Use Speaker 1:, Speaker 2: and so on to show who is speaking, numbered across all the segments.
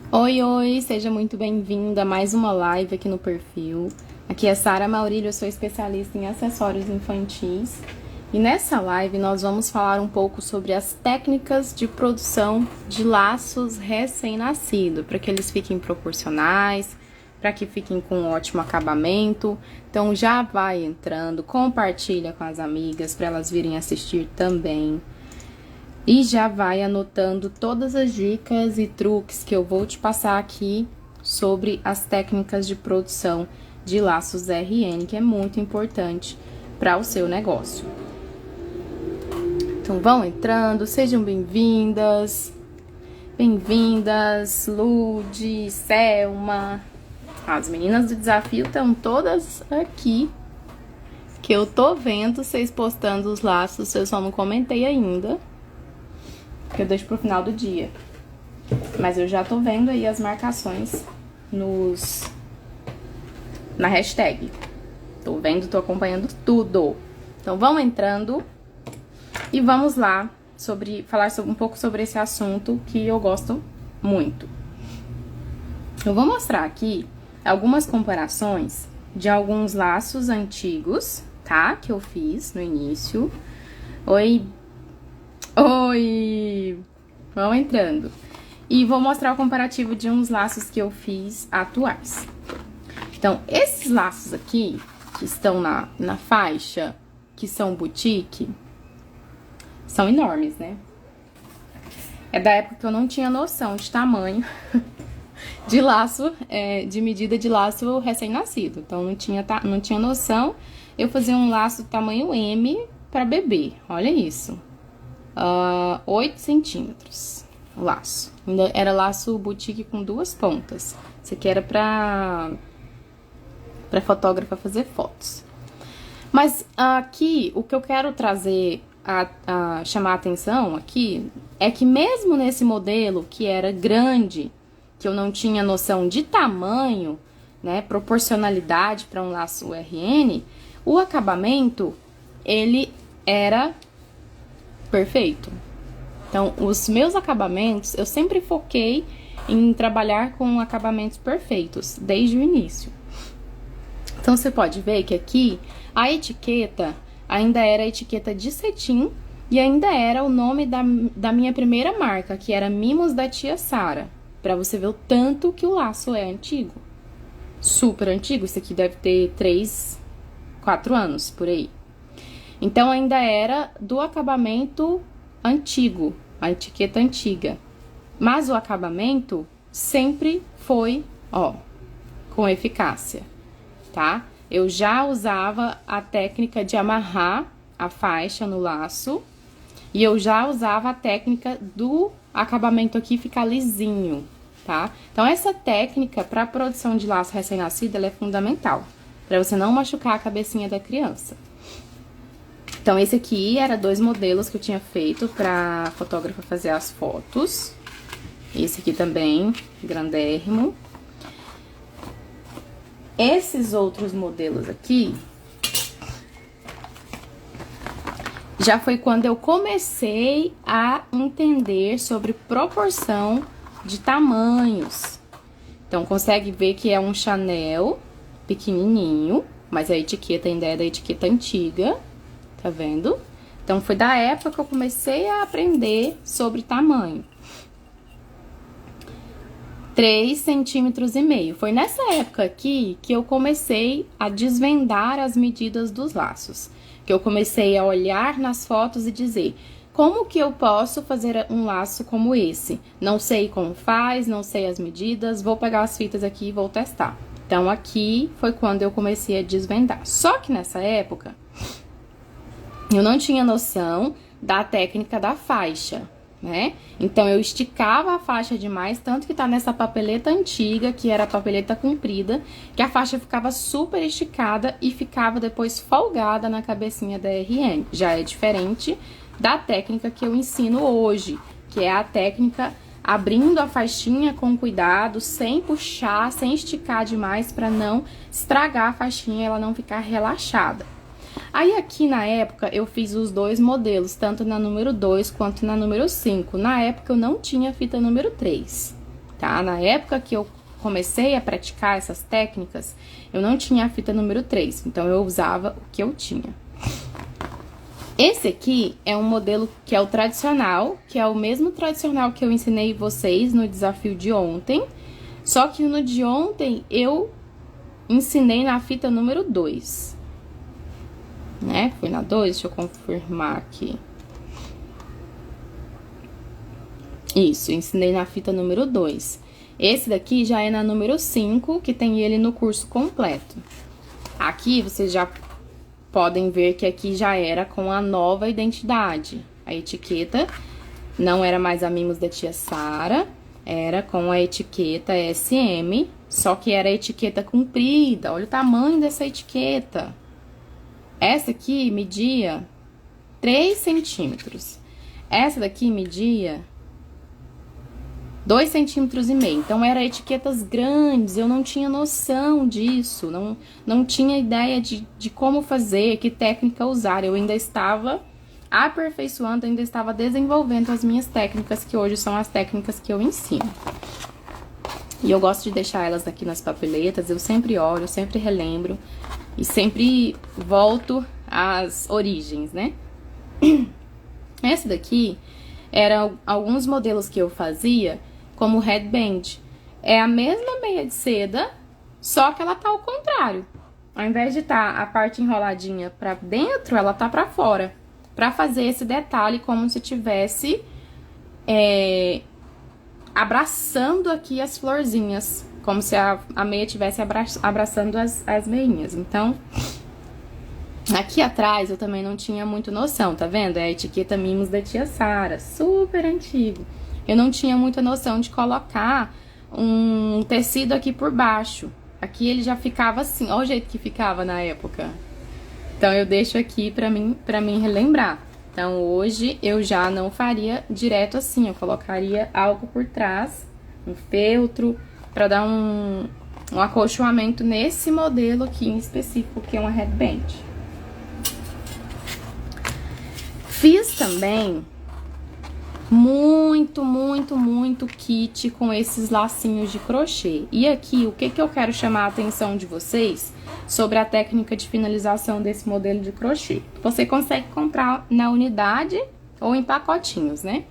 Speaker 1: Oi, oi, seja muito bem-vinda a mais uma live aqui no perfil. Aqui é Sara Maurílio, eu sou especialista em acessórios infantis. E nessa live nós vamos falar um pouco sobre as técnicas de produção de laços recém-nascido, para que eles fiquem proporcionais, para que fiquem com um ótimo acabamento. Então já vai entrando, compartilha com as amigas para elas virem assistir também. E já vai anotando todas as dicas e truques que eu vou te passar aqui sobre as técnicas de produção de laços RN, que é muito importante para o seu negócio. Então vão entrando, sejam bem-vindas. Bem-vindas, Lude, Selma. As meninas do desafio estão todas aqui, que eu tô vendo vocês postando os laços, eu só não comentei ainda, que eu deixo pro final do dia. Mas eu já tô vendo aí as marcações na hashtag. Tô vendo, tô acompanhando tudo. Então vamos entrando e vamos lá falar um pouco sobre esse assunto que eu gosto muito. Eu vou mostrar aqui algumas comparações de alguns laços antigos, tá? Que eu fiz no início. Oi, vão entrando. E vou mostrar o comparativo de uns laços que eu fiz atuais. Então, esses laços aqui, que estão na faixa, que são boutique, são enormes, né? É da época que eu não tinha noção de tamanho de laço, de medida de laço recém-nascido. Então, não tinha noção. Eu fazia um laço tamanho M para bebê, olha isso. 8 centímetros o laço. Ainda era laço boutique com 2 pontas. Isso aqui era pra fotógrafa fazer fotos. Mas aqui, o que eu quero trazer chamar a atenção aqui é que mesmo nesse modelo que era grande, que eu não tinha noção de tamanho, né, proporcionalidade para um laço RN, o acabamento ele era perfeito. Então, os meus acabamentos, eu sempre foquei em trabalhar com acabamentos perfeitos, desde o início. Então, você pode ver que aqui, a etiqueta ainda era a etiqueta de cetim e ainda era o nome da minha primeira marca, que era Mimos da Tia Sara, para você ver o tanto que o laço é antigo. Super antigo, isso aqui deve ter 3, 4 anos, por aí. Então, ainda era do acabamento antigo, a etiqueta antiga. Mas o acabamento sempre foi, com eficácia, tá? Eu já usava a técnica de amarrar a faixa no laço e eu já usava a técnica do acabamento aqui ficar lisinho, tá? Então, essa técnica para a produção de laço recém-nascido, ela é fundamental, para você não machucar a cabecinha da criança. Então, esse aqui era 2 modelos que eu tinha feito pra fotógrafa fazer as fotos. Esse aqui também, grandérrimo. Esses outros modelos aqui, já foi quando eu comecei a entender sobre proporção de tamanhos. Então, consegue ver que é um Chanel pequenininho, mas a etiqueta ainda é da etiqueta antiga. Tá vendo? Então, foi da época que eu comecei a aprender sobre tamanho. 3,5 centímetros. Foi nessa época aqui que eu comecei a desvendar as medidas dos laços. Que eu comecei a olhar nas fotos e dizer, como que eu posso fazer um laço como esse? Não sei como faz, não sei as medidas, vou pegar as fitas aqui e vou testar. Então, aqui foi quando eu comecei a desvendar. Só que nessa época, eu não tinha noção da técnica da faixa, né? Então, eu esticava a faixa demais, tanto que tá nessa papeleta antiga, que era a papeleta comprida, que a faixa ficava super esticada e ficava depois folgada na cabecinha da RN. Já é diferente da técnica que eu ensino hoje, que é a técnica abrindo a faixinha com cuidado, sem puxar, sem esticar demais, para não estragar a faixinha e ela não ficar relaxada. Aí aqui na época eu fiz os 2 modelos, tanto na número 2 quanto na número 5. Na época eu não tinha fita número 3, tá? Na época que eu comecei a praticar essas técnicas, eu não tinha a fita número 3, então eu usava o que eu tinha. Esse aqui é um modelo que é o tradicional, que é o mesmo tradicional que eu ensinei vocês no desafio de ontem, só que no de ontem eu ensinei na fita número 2, né? Foi na 2, deixa eu confirmar aqui. Isso, ensinei na fita número 2. Esse daqui já é na número 5, que tem ele no curso completo. Aqui, vocês já podem ver que aqui já era com a nova identidade. A etiqueta não era mais a Mimos da Tia Sara, era com a etiqueta SM, só que era a etiqueta comprida. Olha o tamanho dessa etiqueta. Essa aqui media 3 centímetros. Essa daqui media 2,5 centímetros. Então, eram etiquetas grandes, eu não tinha noção disso, não tinha ideia de como fazer, que técnica usar. Eu ainda estava aperfeiçoando, ainda estava desenvolvendo as minhas técnicas, que hoje são as técnicas que eu ensino. E eu gosto de deixar elas aqui nas papeletas, eu sempre olho, eu sempre relembro e sempre volto às origens, né? Essa daqui eram alguns modelos que eu fazia como headband. É a mesma meia de seda, só que ela tá ao contrário. Ao invés de estar a parte enroladinha pra dentro, ela tá pra fora. Pra fazer esse detalhe como se tivesse abraçando aqui as florzinhas. Como se a meia estivesse abraçando as meinhas. Então, aqui atrás eu também não tinha muito noção, tá vendo? É a etiqueta Mimos da Tia Sara, super antigo. Eu não tinha muita noção de colocar um tecido aqui por baixo. Aqui ele já ficava assim, olha o jeito que ficava na época. Então eu deixo aqui pra mim relembrar. Então hoje eu já não faria direto assim, eu colocaria algo por trás, um feltro, pra dar um acolchoamento nesse modelo aqui em específico, que é uma headband. Fiz também muito kit com esses lacinhos de crochê. E aqui, o que eu quero chamar a atenção de vocês sobre a técnica de finalização desse modelo de crochê. Você consegue comprar na unidade ou em pacotinhos, né?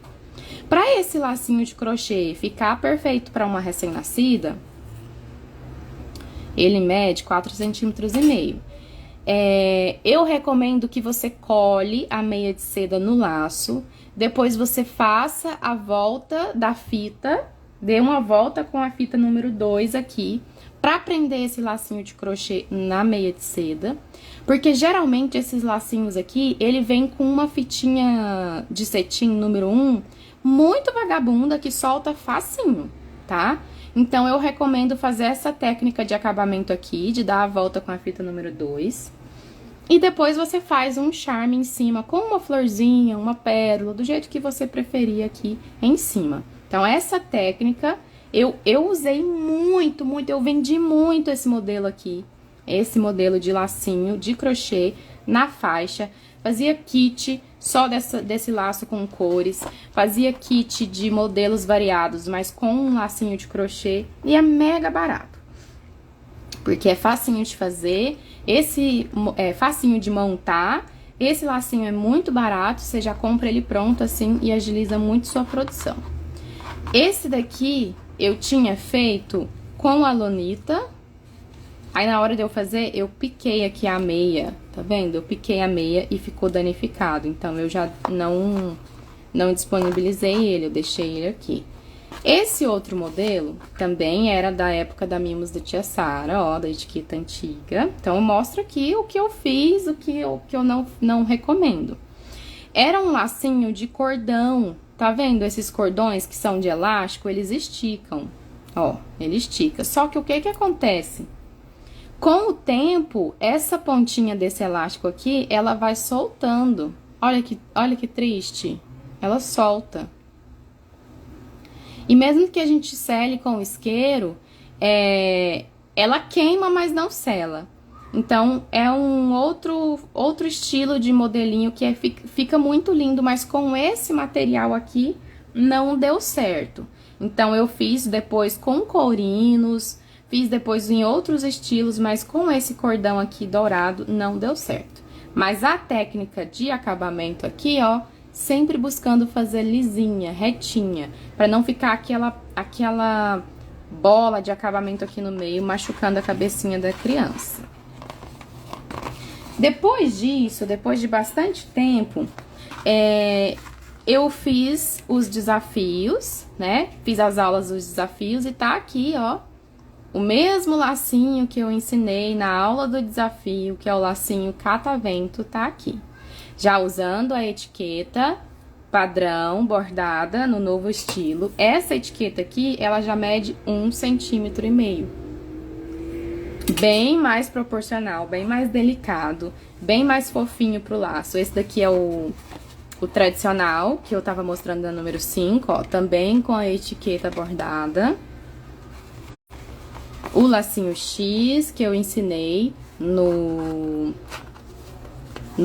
Speaker 1: Para esse lacinho de crochê ficar perfeito para uma recém-nascida, ele mede 4,5 centímetros. Eu recomendo que você cole a meia de seda no laço, depois você faça a volta da fita, dê uma volta com a fita número 2 aqui, pra prender esse lacinho de crochê na meia de seda, porque geralmente esses lacinhos aqui, ele vem com uma fitinha de cetim número 1, muito vagabunda, que solta facinho, tá? Então, eu recomendo fazer essa técnica de acabamento aqui, de dar a volta com a fita número 2. E depois você faz um charme em cima, com uma florzinha, uma pérola, do jeito que você preferir aqui em cima. Então, essa técnica, eu usei muito, eu vendi muito esse modelo aqui. Esse modelo de lacinho, de crochê, na faixa. Fazia kit só desse laço com cores. Fazia kit de modelos variados, mas com um lacinho de crochê. E é mega barato. Porque é facinho de fazer, esse é facinho de montar, esse lacinho é muito barato, você já compra ele pronto assim e agiliza muito sua produção. Esse daqui eu tinha feito com a lonita, aí na hora de eu fazer, eu piquei aqui a meia, tá vendo? Eu piquei a meia e ficou danificado, então eu já não disponibilizei ele, eu deixei ele aqui. Esse outro modelo também era da época da Mimos da Tia Sara, ó, da etiqueta antiga. Então, eu mostro aqui o que eu fiz, o que eu não recomendo. Era um lacinho de cordão, tá vendo? Esses cordões que são de elástico, eles esticam, ó, ele estica. Só que o que acontece? Com o tempo, essa pontinha desse elástico aqui, ela vai soltando. Olha que triste, ela solta. E mesmo que a gente sele com isqueiro, ela queima, mas não sela. Então, é um outro estilo de modelinho que fica muito lindo, mas com esse material aqui não deu certo. Então, eu fiz depois com courinos, fiz depois em outros estilos, mas com esse cordão aqui dourado não deu certo. Mas a técnica de acabamento aqui, ó, sempre buscando fazer lisinha, retinha, para não ficar aquela bola de acabamento aqui no meio, machucando a cabecinha da criança. Depois disso, depois de bastante tempo, eu fiz os desafios, né? Fiz as aulas dos desafios e tá aqui, ó, o mesmo lacinho que eu ensinei na aula do desafio, que é o lacinho catavento, tá aqui. Já usando a etiqueta padrão bordada no novo estilo. Essa etiqueta aqui, ela já mede 1,5 centímetro. Bem mais proporcional, bem mais delicado, bem mais fofinho pro laço. Esse daqui é o tradicional, que eu tava mostrando da número 5, ó, também com a etiqueta bordada. O lacinho X, que eu ensinei no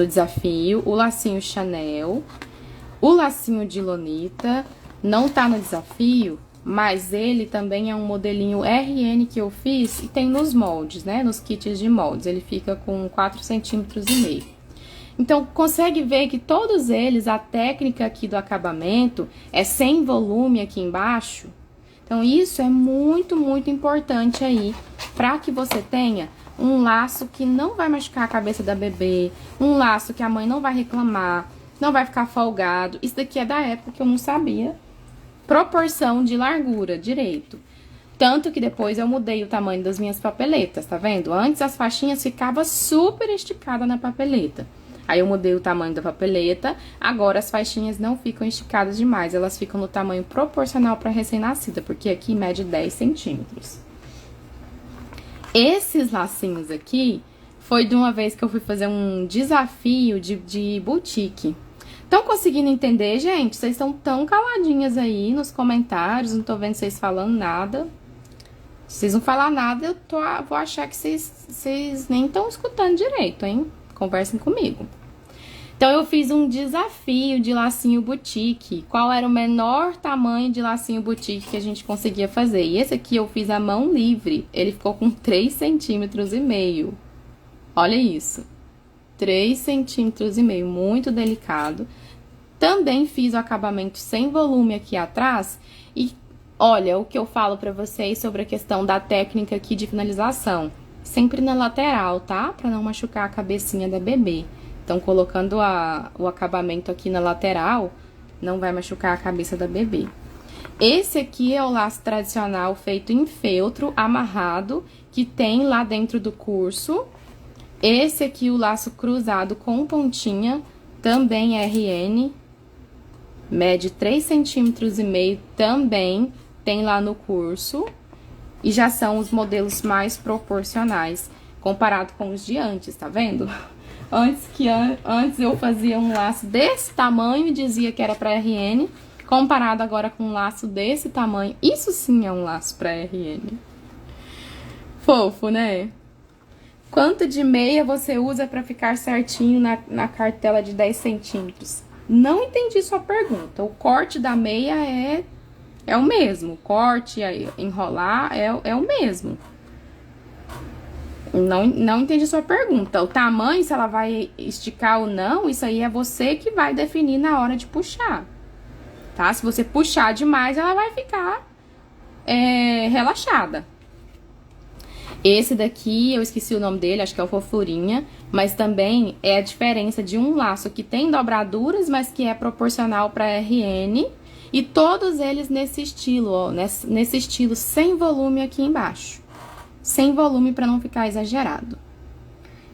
Speaker 1: desafio. O lacinho Chanel. O lacinho de Lonita, não tá no desafio, mas ele também é um modelinho RN que eu fiz e tem nos moldes, né? Nos kits de moldes. Ele fica com 4,5 centímetros. Então, consegue ver que todos eles, a técnica aqui do acabamento é sem volume aqui embaixo. Então, isso é muito, muito importante aí, para que você tenha um laço que não vai machucar a cabeça da bebê, um laço que a mãe não vai reclamar, não vai ficar folgado. Isso daqui é da época que eu não sabia proporção de largura direito. Tanto que depois eu mudei o tamanho das minhas papeletas, tá vendo? Antes as faixinhas ficavam super esticadas na papeleta. Aí eu mudei o tamanho da papeleta, agora as faixinhas não ficam esticadas demais, elas ficam no tamanho proporcional para recém-nascida, porque aqui mede 10 centímetros. Esses lacinhos aqui foi de uma vez que eu fui fazer um desafio de boutique. Estão conseguindo entender, gente? Vocês estão tão caladinhas aí nos comentários, não tô vendo vocês falando nada. Se vocês não falar nada, vou achar que vocês nem estão escutando direito, hein? Conversem comigo. Então, eu fiz um desafio de lacinho boutique. Qual era o menor tamanho de lacinho boutique que a gente conseguia fazer? E esse aqui eu fiz à mão livre. Ele ficou com 3,5 centímetros. Olha isso. 3,5 centímetros, muito delicado. Também fiz o acabamento sem volume aqui atrás. E olha o que eu falo pra vocês sobre a questão da técnica aqui de finalização. Sempre na lateral, tá? Pra não machucar a cabecinha da bebê. Então, colocando o acabamento aqui na lateral, não vai machucar a cabeça da bebê. Esse aqui é o laço tradicional feito em feltro, amarrado, que tem lá dentro do curso. Esse aqui, o laço cruzado com pontinha, também RN, mede 3,5 centímetros, também tem lá no curso. E já são os modelos mais proporcionais, comparado com os de antes, tá vendo? Antes eu fazia um laço desse tamanho e dizia que era para RN, comparado agora com um laço desse tamanho. Isso sim é um laço para RN. Fofo, né? Quanto de meia você usa para ficar certinho na cartela de 10 centímetros? Não entendi sua pergunta. O corte da meia é o mesmo. O corte, enrolar é o mesmo. Não entendi sua pergunta. O tamanho, se ela vai esticar ou não, isso aí é você que vai definir na hora de puxar. Tá? Se você puxar demais, ela vai ficar relaxada. Esse daqui, eu esqueci o nome dele, acho que é o Fofurinha, mas também é a diferença de um laço que tem dobraduras, mas que é proporcional para RN, e todos eles nesse estilo, ó, nesse estilo sem volume aqui embaixo. Sem volume para não ficar exagerado.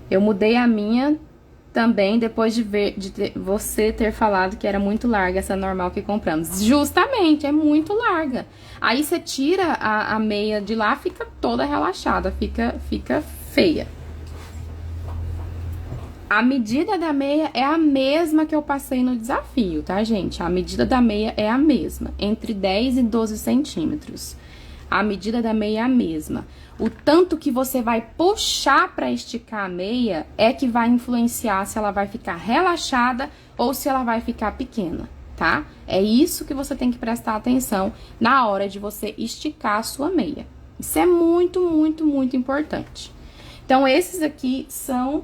Speaker 1: Eu mudei a minha também depois de você ter falado que era muito larga essa normal que compramos. Justamente, é muito larga. Aí você tira a meia de lá, fica toda relaxada, fica feia. A medida da meia é a mesma que eu passei no desafio, tá, gente? A medida da meia é a mesma, entre 10 e 12 centímetros. A medida da meia é a mesma. O tanto que você vai puxar para esticar a meia é que vai influenciar se ela vai ficar relaxada ou se ela vai ficar pequena. tá? É isso que você tem que prestar atenção na hora de você esticar a sua meia. Isso é muito, muito, muito importante. Então, esses aqui são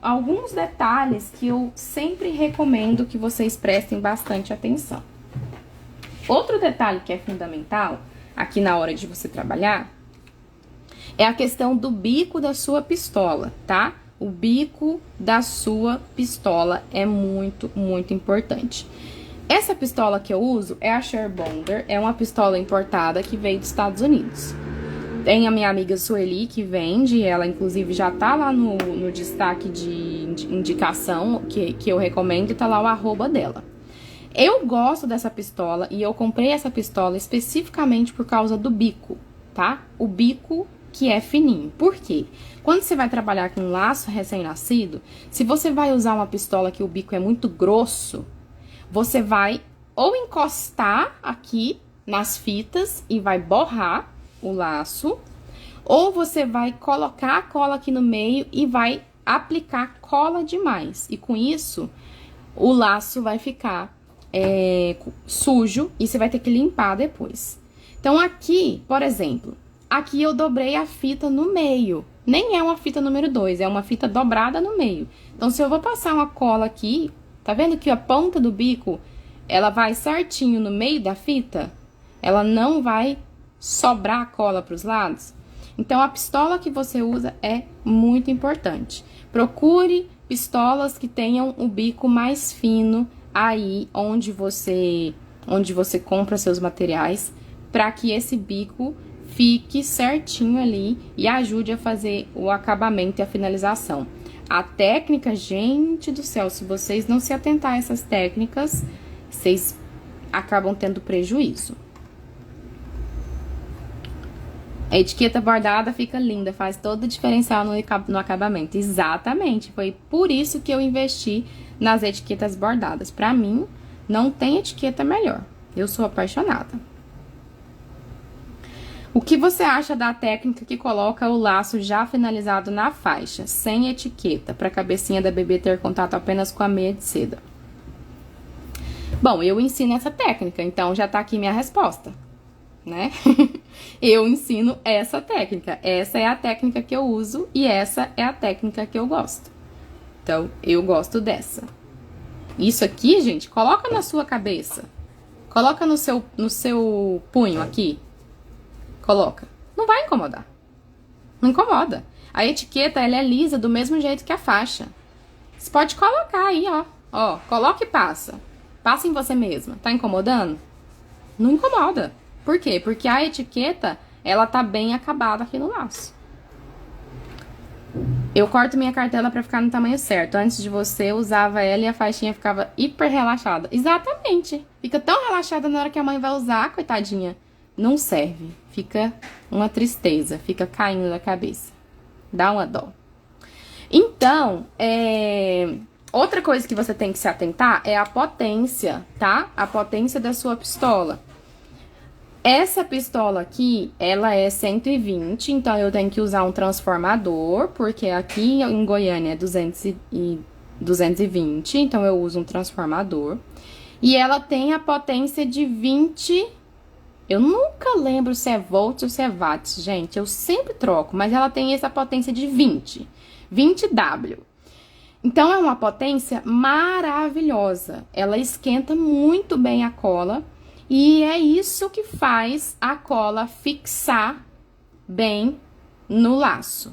Speaker 1: alguns detalhes que eu sempre recomendo que vocês prestem bastante atenção. Outro detalhe que é fundamental aqui na hora de você trabalhar é a questão do bico da sua pistola, tá? O bico da sua pistola é muito, muito importante. Essa pistola que eu uso é a Sherbonder, é uma pistola importada que veio dos Estados Unidos. Tem a minha amiga Sueli que vende, ela inclusive já tá lá no destaque de indicação que eu recomendo e tá lá o arroba dela. Eu gosto dessa pistola e eu comprei essa pistola especificamente por causa do bico, tá? O bico que é fininho. Por quê? Quando você vai trabalhar com um laço recém-nascido, se você vai usar uma pistola que o bico é muito grosso, você vai ou encostar aqui nas fitas e vai borrar o laço, ou você vai colocar a cola aqui no meio e vai aplicar cola demais. E com isso, o laço vai ficar sujo e você vai ter que limpar depois. Então, aqui, por exemplo, aqui eu dobrei a fita no meio. Nem é uma fita número 2, é uma fita dobrada no meio. Então, se eu vou passar uma cola aqui, tá vendo que a ponta do bico, ela vai certinho no meio da fita? Ela não vai sobrar a cola para os lados? Então, a pistola que você usa é muito importante. Procure pistolas que tenham o bico mais fino aí onde você compra seus materiais, para que esse bico fique certinho ali e ajude a fazer o acabamento e a finalização. A técnica, gente do céu, se vocês não se atentar a essas técnicas, vocês acabam tendo prejuízo. A etiqueta bordada fica linda, faz todo o diferencial no acabamento. Exatamente, foi por isso que eu investi nas etiquetas bordadas. Pra mim, não tem etiqueta melhor. Eu sou apaixonada. O que você acha da técnica que coloca o laço já finalizado na faixa, sem etiqueta, para a cabecinha da bebê ter contato apenas com a meia de seda? Bom, eu ensino essa técnica, então já tá aqui minha resposta, né? Eu ensino essa técnica. Essa é a técnica que eu uso e essa é a técnica que eu gosto. Então, eu gosto dessa. Isso aqui, gente, coloca na sua cabeça. Coloca no seu punho aqui. Coloca. Não vai incomodar. Não incomoda. A etiqueta, ela é lisa do mesmo jeito que a faixa. Você pode colocar aí, ó. Ó, coloca e passa. Passa em você mesma. Tá incomodando? Não incomoda. Por quê? Porque a etiqueta, ela tá bem acabada aqui no laço. Eu corto minha cartela pra ficar no tamanho certo. Antes de você, eu usava ela e a faixinha ficava hiper relaxada. Exatamente. Fica tão relaxada na hora que a mãe vai usar, coitadinha. Não serve. Fica uma tristeza. Fica caindo da cabeça. Dá uma dó. Então, outra coisa que você tem que se atentar é a potência, tá? A potência da sua pistola. Essa pistola aqui, ela é 120, então eu tenho que usar um transformador, porque aqui em Goiânia é 220, então eu uso um transformador. E ela tem a potência de 20, eu nunca lembro se é volts ou se é watts, gente, eu sempre troco, mas ela tem essa potência de 20 W. Então, é uma potência maravilhosa, ela esquenta muito bem a cola. E é isso que faz a cola fixar bem no laço,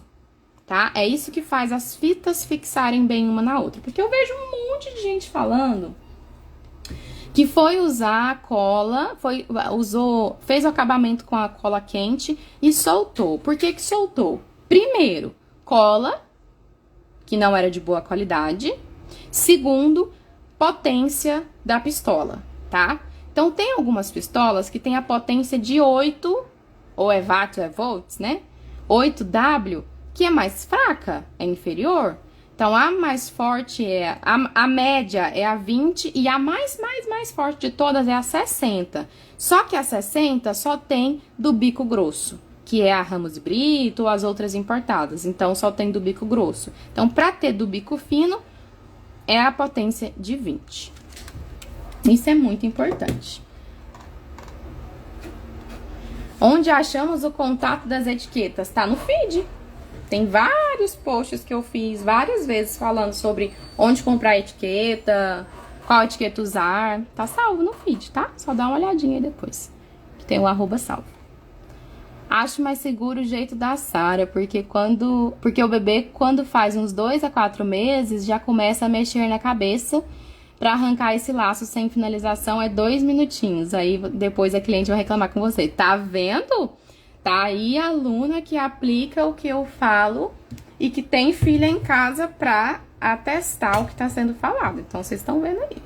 Speaker 1: tá? É isso que faz as fitas fixarem bem uma na outra. Porque eu vejo um monte de gente falando que foi usar a cola, fez o acabamento com a cola quente e soltou. Por que que soltou? Primeiro, cola, que não era de boa qualidade. Segundo, potência da pistola, tá? Então, tem algumas pistolas que tem a potência de 8, ou é watts ou é volts, né? 8W, que é mais fraca, é inferior. Então, a mais forte a média é a 20 e a mais forte de todas é a 60. Só que a 60 só tem do bico grosso, que é a Ramos e Brito ou as outras importadas. Então, só tem do bico grosso. Então, para ter do bico fino, é a potência de 20. Isso é muito importante. Onde achamos o contato das etiquetas? Tá no feed. Tem vários posts que eu fiz várias vezes falando sobre onde comprar etiqueta, qual etiqueta usar. Tá salvo no feed, tá? Só dá uma olhadinha aí depois. Tem o @ salvo. Acho mais seguro o jeito da Sara, porque o bebê, quando faz uns 2 a 4 meses, já começa a mexer na cabeça. Pra arrancar esse laço sem finalização é 2 minutinhos. Aí depois a cliente vai reclamar com você. Tá vendo? Tá aí a aluna que aplica o que eu falo e que tem filha em casa pra atestar o que tá sendo falado. Então, vocês estão vendo aí.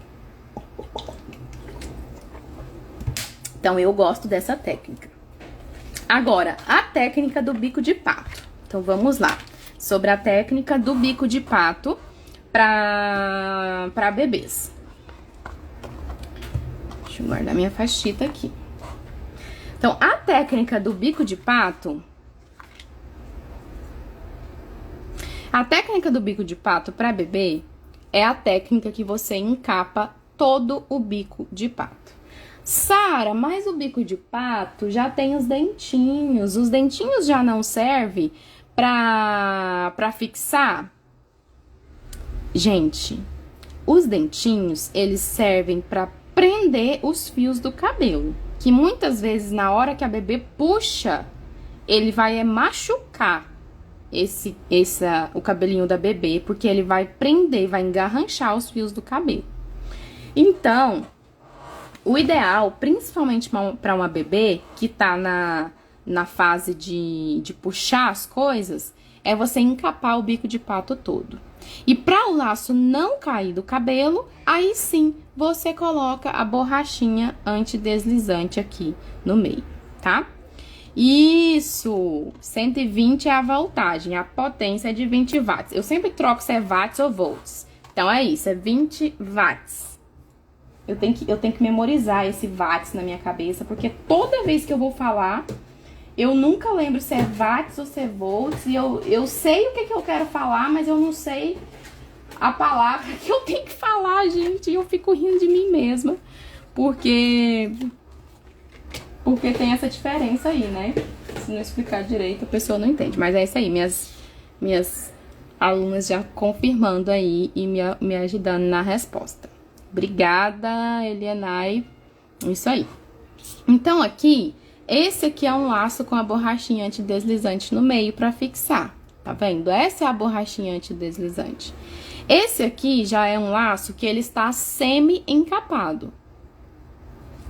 Speaker 1: Então, eu gosto dessa técnica. Agora, a técnica do bico de pato. Então, vamos lá. Sobre a técnica do bico de pato pra bebês. Deixa eu guardar minha faixita aqui. Então, a técnica do bico de pato... A técnica do bico de pato para bebê é a técnica que você encapa todo o bico de pato. Sara, mas o bico de pato já tem os dentinhos. Os dentinhos já não servem para fixar? Gente, os dentinhos, eles servem para prender os fios do cabelo. Que muitas vezes, na hora que a bebê puxa, ele vai machucar o cabelinho da bebê, porque ele vai prender, vai engarranchar os fios do cabelo. Então, o ideal, principalmente para uma bebê que tá na fase de puxar as coisas, é você encapar o bico de pato todo. E para o laço não cair do cabelo, aí sim você coloca a borrachinha antideslizante aqui no meio, tá? Isso! 120 é a voltagem, a potência é de 20 watts. Eu sempre troco se é watts ou volts. Então é isso, é 20 watts. Eu tenho que memorizar esse watts na minha cabeça, porque toda vez que eu vou falar, eu nunca lembro se é watts ou se é volts. E eu sei o que eu quero falar, mas eu não sei a palavra que eu tenho que falar, gente. E eu fico rindo de mim mesma, porque tem essa diferença aí, né? Se não explicar direito, a pessoa não entende. Mas é isso aí, minhas alunas já confirmando aí e me ajudando na resposta. Obrigada, Elianai. Isso aí. Então, esse aqui é um laço com a borrachinha antideslizante no meio pra fixar. Tá vendo? Essa é a borrachinha antideslizante. Esse aqui já é um laço que ele está semi-encapado.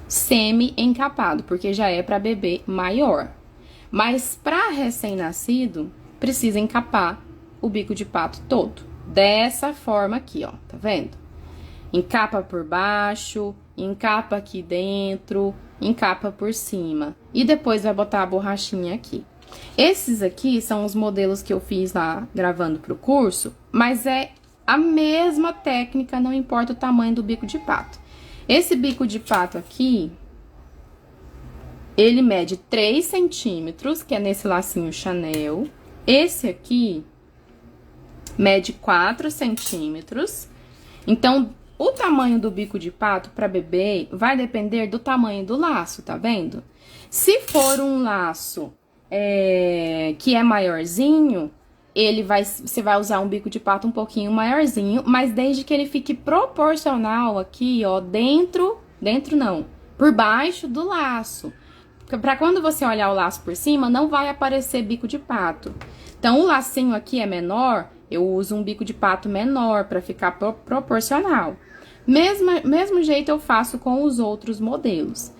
Speaker 1: Semi-encapado, porque já é para bebê maior. Mas para recém-nascido, precisa encapar o bico de pato todo. Dessa forma aqui, ó, tá vendo? Encapa por baixo, encapa aqui dentro, encapa por cima. E depois vai botar a borrachinha aqui. Esses aqui são os modelos que eu fiz lá gravando pro curso, mas é a mesma técnica, não importa o tamanho do bico de pato. Esse bico de pato aqui, ele mede 3 centímetros, que é nesse lacinho Chanel. Esse aqui mede 4 centímetros. Então, o tamanho do bico de pato para bebê vai depender do tamanho do laço, tá vendo? Se for um laço que é maiorzinho, você vai usar um bico de pato um pouquinho maiorzinho, mas desde que ele fique proporcional aqui, ó, por baixo do laço. Pra quando você olhar o laço por cima, não vai aparecer bico de pato. Então, o lacinho aqui é menor, eu uso um bico de pato menor pra ficar proporcional. Mesmo jeito eu faço com os outros modelos.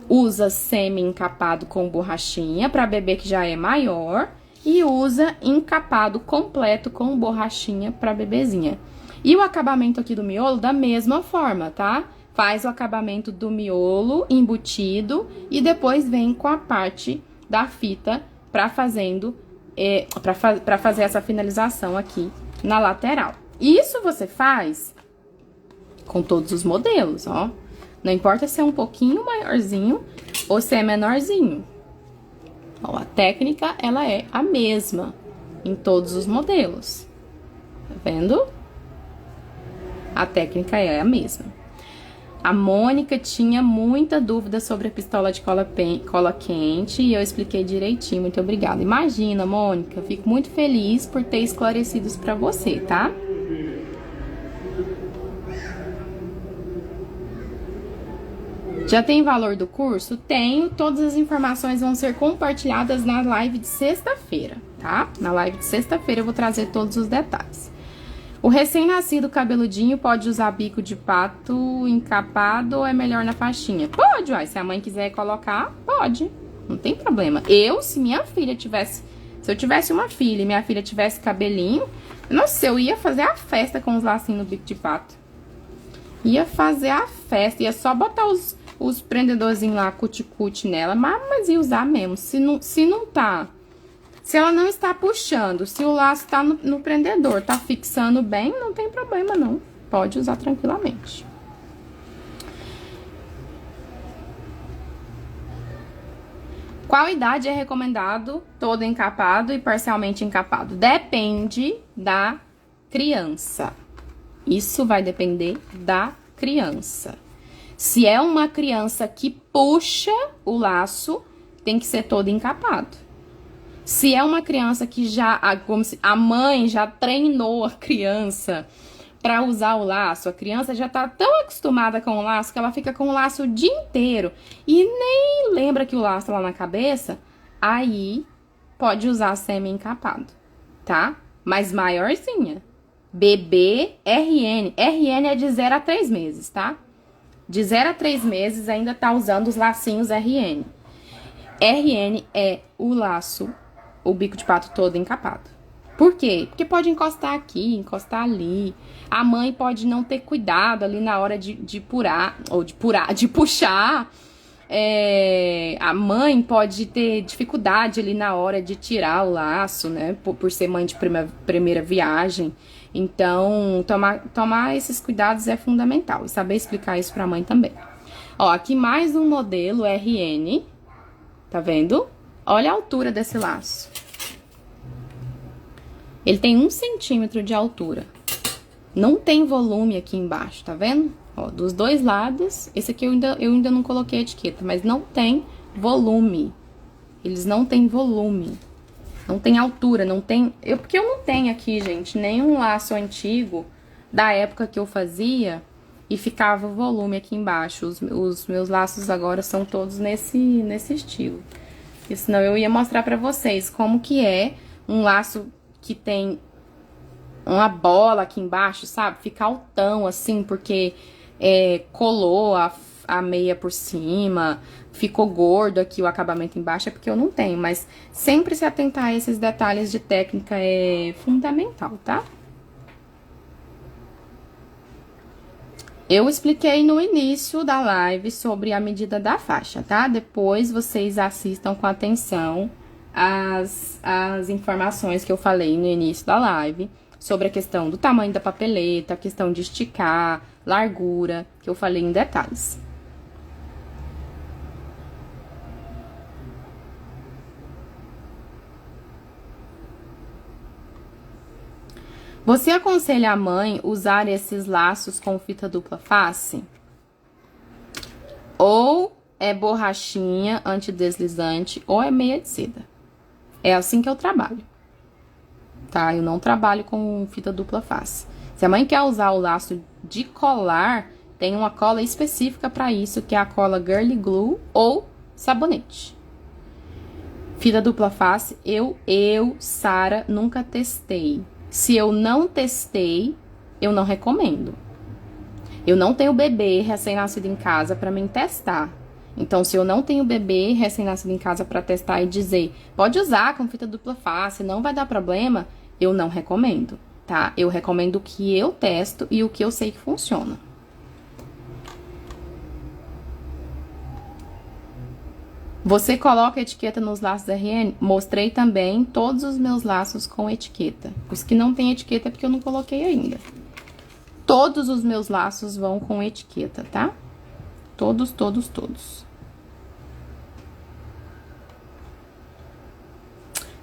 Speaker 1: Usa semi-encapado com borrachinha pra bebê que já é maior. E usa encapado completo com borrachinha pra bebezinha. E o acabamento aqui do miolo da mesma forma, tá? Faz o acabamento do miolo embutido e depois vem com a parte da fita pra fazer essa finalização aqui na lateral. Isso você faz com todos os modelos, ó. Não importa se é um pouquinho maiorzinho ou se é menorzinho. Ó, a técnica, ela é a mesma em todos os modelos. Tá vendo? A técnica é a mesma. A Mônica tinha muita dúvida sobre a pistola de cola quente e eu expliquei direitinho. Muito obrigada. Imagina, Mônica, fico muito feliz por ter esclarecido isso pra você, tá? Já tem valor do curso? Tenho. Todas as informações vão ser compartilhadas na live de sexta-feira, tá? Na live de sexta-feira eu vou trazer todos os detalhes. O recém-nascido cabeludinho pode usar bico de pato encapado ou é melhor na faixinha? Pode, uai. Se a mãe quiser colocar, pode. Não tem problema. Se minha filha tivesse... Se eu tivesse uma filha e minha filha tivesse cabelinho, nossa, eu ia fazer a festa com os lacinhos no bico de pato. Ia fazer a festa. Ia só botar os prendedorzinhos lá, cuticute nela, mas ia usar mesmo. Se não tá... Se ela não está puxando, se o laço tá no prendedor, tá fixando bem, não tem problema não. Pode usar tranquilamente. Qual idade é recomendado todo encapado e parcialmente encapado? Depende da criança. Isso vai depender da criança. Se é uma criança que puxa o laço, tem que ser todo encapado. Se é uma criança que como se a mãe já treinou a criança para usar o laço, a criança já tá tão acostumada com o laço que ela fica com o laço o dia inteiro e nem lembra que o laço tá lá na cabeça, aí pode usar semi-encapado, tá? Mas maiorzinha. Bebê, RN. RN é de 0 a 3 meses, tá? De 0 a 3 meses ainda tá usando os lacinhos RN. RN é o laço, o bico de pato todo encapado. Por quê? Porque pode encostar aqui, encostar ali. A mãe pode não ter cuidado ali na hora de puxar. A mãe pode ter dificuldade ali na hora de tirar o laço, né? Por ser mãe de primeira viagem. Então, tomar esses cuidados é fundamental. E saber explicar isso pra mãe também. Ó, aqui mais um modelo RN. Tá vendo? Olha a altura desse laço. Ele tem 1 centímetro de altura. Não tem volume aqui embaixo, tá vendo? Ó, dos dois lados, esse aqui eu ainda não coloquei a etiqueta, mas não tem volume. Eles não têm volume. Não tem altura, não tem... Porque eu não tenho aqui, gente, nenhum laço antigo da época que eu fazia e ficava volume aqui embaixo. Os meus laços agora são todos nesse estilo. Porque senão eu ia mostrar pra vocês como que é um laço que tem uma bola aqui embaixo, sabe? Fica altão, assim, porque colou a meia por cima, ficou gordo aqui o acabamento embaixo, é porque eu não tenho. Mas sempre se atentar a esses detalhes de técnica é fundamental, tá? Eu expliquei no início da live sobre a medida da faixa, tá? Depois vocês assistam com atenção as informações que eu falei no início da live sobre a questão do tamanho da papeleta, a questão de esticar, largura, que eu falei em detalhes. Você aconselha a mãe usar esses laços com fita dupla face? Ou é borrachinha antideslizante ou é meia de seda. É assim que eu trabalho, tá? Eu não trabalho com fita dupla face. Se a mãe quer usar o laço de colar, tem uma cola específica para isso, que é a cola Girly Glue ou sabonete. Fita dupla face, Sara, nunca testei. Se eu não testei, eu não recomendo. Eu não tenho bebê recém-nascido em casa para mim testar. Então, se eu não tenho bebê recém-nascido em casa para testar e dizer, pode usar com fita dupla face, não vai dar problema, eu não recomendo, tá? Eu recomendo o que eu testo e o que eu sei que funciona. Você coloca etiqueta nos laços RN? Mostrei também todos os meus laços com etiqueta. Os que não tem etiqueta é porque eu não coloquei ainda. Todos os meus laços vão com etiqueta, tá? Todos, todos, todos.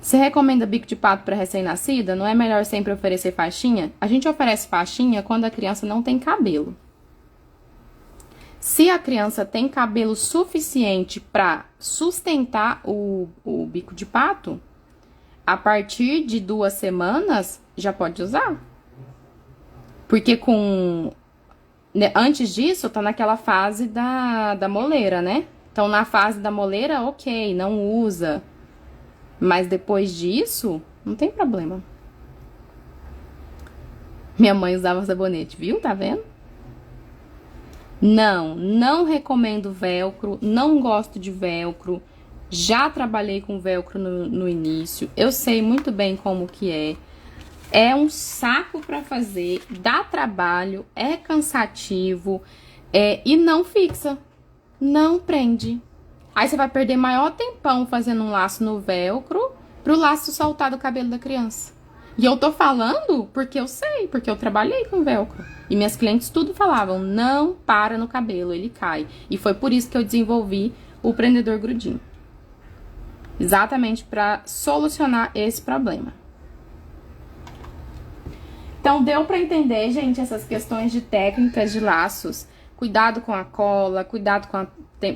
Speaker 1: Você recomenda bico de pato para recém-nascida? Não é melhor sempre oferecer faixinha? A gente oferece faixinha quando a criança não tem cabelo. Se a criança tem cabelo suficiente para sustentar o bico de pato, a partir de 2 semanas já pode usar. Porque antes disso, tá naquela fase da moleira, né? Então, na fase da moleira, ok, não usa. Mas depois disso, não tem problema. Minha mãe usava sabonete, viu? Tá vendo? Não recomendo velcro, não gosto de velcro. Já trabalhei com velcro no início, eu sei muito bem como que é. É um saco pra fazer, dá trabalho, é cansativo e não fixa, não prende. Aí você vai perder maior tempão fazendo um laço no velcro pro laço soltar do cabelo da criança. E eu tô falando porque eu sei, porque eu trabalhei com velcro. E minhas clientes tudo falavam, não para no cabelo, ele cai. E foi por isso que eu desenvolvi o prendedor grudinho. Exatamente para solucionar esse problema. Então, deu pra entender, gente, essas questões de técnicas de laços. Cuidado com a cola, cuidado com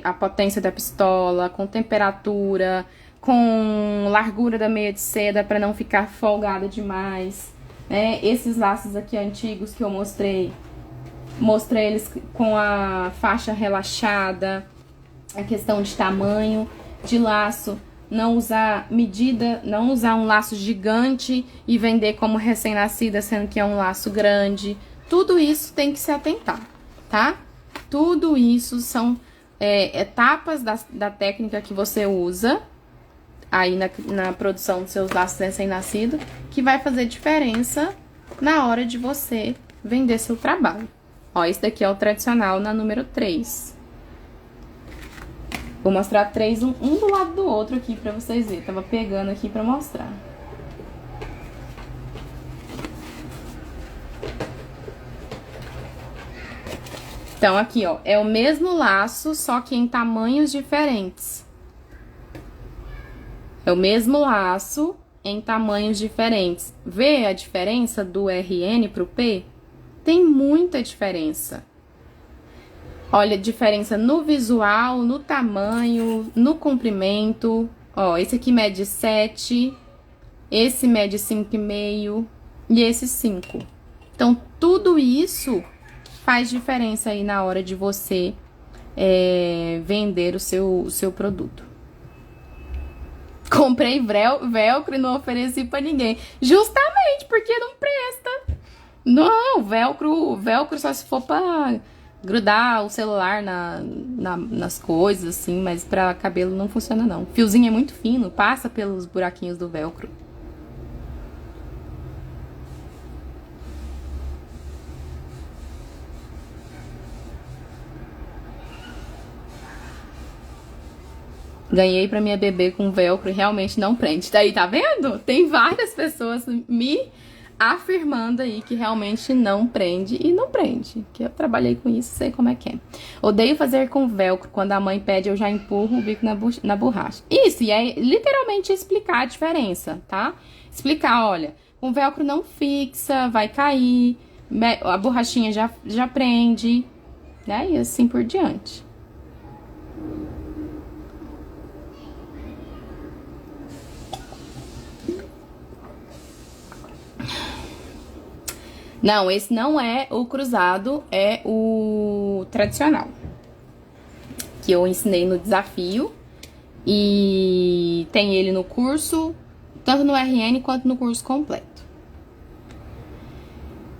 Speaker 1: a potência da pistola, com temperatura, com largura da meia de seda para não ficar folgada demais, né? Esses laços aqui antigos que eu mostrei eles com a faixa relaxada, a questão de tamanho de laço, não usar medida, não usar um laço gigante e vender como recém-nascida, sendo que é um laço grande. Tudo isso tem que se atentar, tá? Tudo isso são etapas da técnica que você usa aí na produção dos seus laços recém-nascidos, que vai fazer diferença na hora de você vender seu trabalho. Ó, esse daqui é o tradicional na número 3. Vou mostrar 3, um do lado do outro aqui pra vocês verem. Tava pegando aqui pra mostrar. Então, aqui, ó, é o mesmo laço, só que em tamanhos diferentes. É o mesmo laço em tamanhos diferentes. Vê a diferença do RN pro P? Tem muita diferença. Olha a diferença no visual, no tamanho, no comprimento. Ó, esse aqui mede 7, esse mede 5,5 e esse 5. Então, tudo isso faz diferença aí na hora de você vender o seu produto. Comprei velcro e não ofereci pra ninguém. Justamente porque não presta. Não, velcro só se for pra grudar o celular nas coisas, assim, mas pra cabelo não funciona, não. Fiozinho é muito fino, passa pelos buraquinhos do velcro. Ganhei pra minha bebê com velcro e realmente não prende. Daí, tá vendo? Tem várias pessoas me afirmando aí que realmente não prende e não prende. Que eu trabalhei com isso, sei como é que é. Odeio fazer com velcro. Quando a mãe pede, eu já empurro o bico na borracha. Isso, e é literalmente explicar a diferença, tá? Explicar, olha, com velcro não fixa, vai cair, a borrachinha já prende, né? E assim por diante. Não, esse não é o cruzado, é o tradicional. Que eu ensinei no desafio. E tem ele no curso, tanto no RN quanto no curso completo.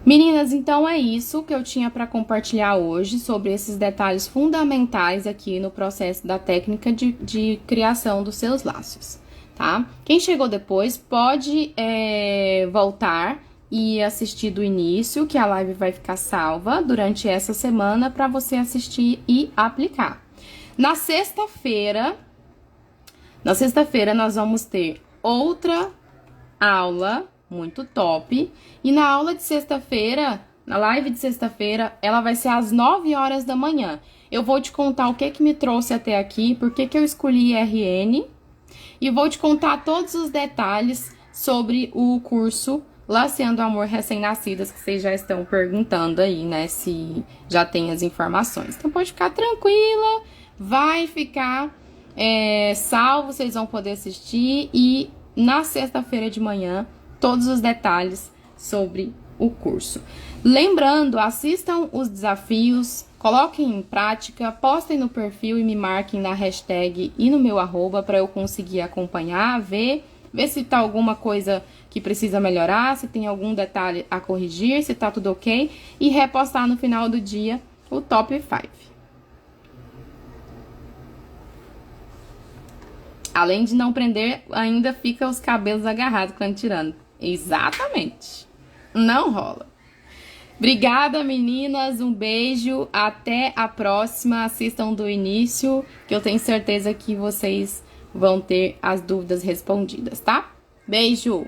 Speaker 1: Meninas, então é isso que eu tinha para compartilhar hoje sobre esses detalhes fundamentais aqui no processo da técnica de criação dos seus laços, tá? Quem chegou depois pode voltar e assistir do início, que a live vai ficar salva durante essa semana para você assistir e aplicar. Na sexta-feira nós vamos ter outra aula muito top. E na aula de sexta-feira, na live de sexta-feira, ela vai ser às 9 horas da manhã. Eu vou te contar o que me trouxe até aqui, por que eu escolhi RN. E vou te contar todos os detalhes sobre o curso Laceando Amor Recém-Nascidas, que vocês já estão perguntando aí, né, se já tem as informações. Então pode ficar tranquila, vai ficar salvo, vocês vão poder assistir e na sexta-feira de manhã todos os detalhes sobre o curso. Lembrando, assistam os desafios, coloquem em prática, postem no perfil e me marquem na hashtag e no meu arroba para eu conseguir acompanhar, ver se tá alguma coisa que precisa melhorar, se tem algum detalhe a corrigir, se tá tudo ok, e repostar no final do dia o top 5. Além de não prender, ainda fica os cabelos agarrados quando tirando. Exatamente. Não rola. Obrigada, meninas. Um beijo. Até a próxima. Assistam do início, que eu tenho certeza que vocês vão ter as dúvidas respondidas, tá? Beijo!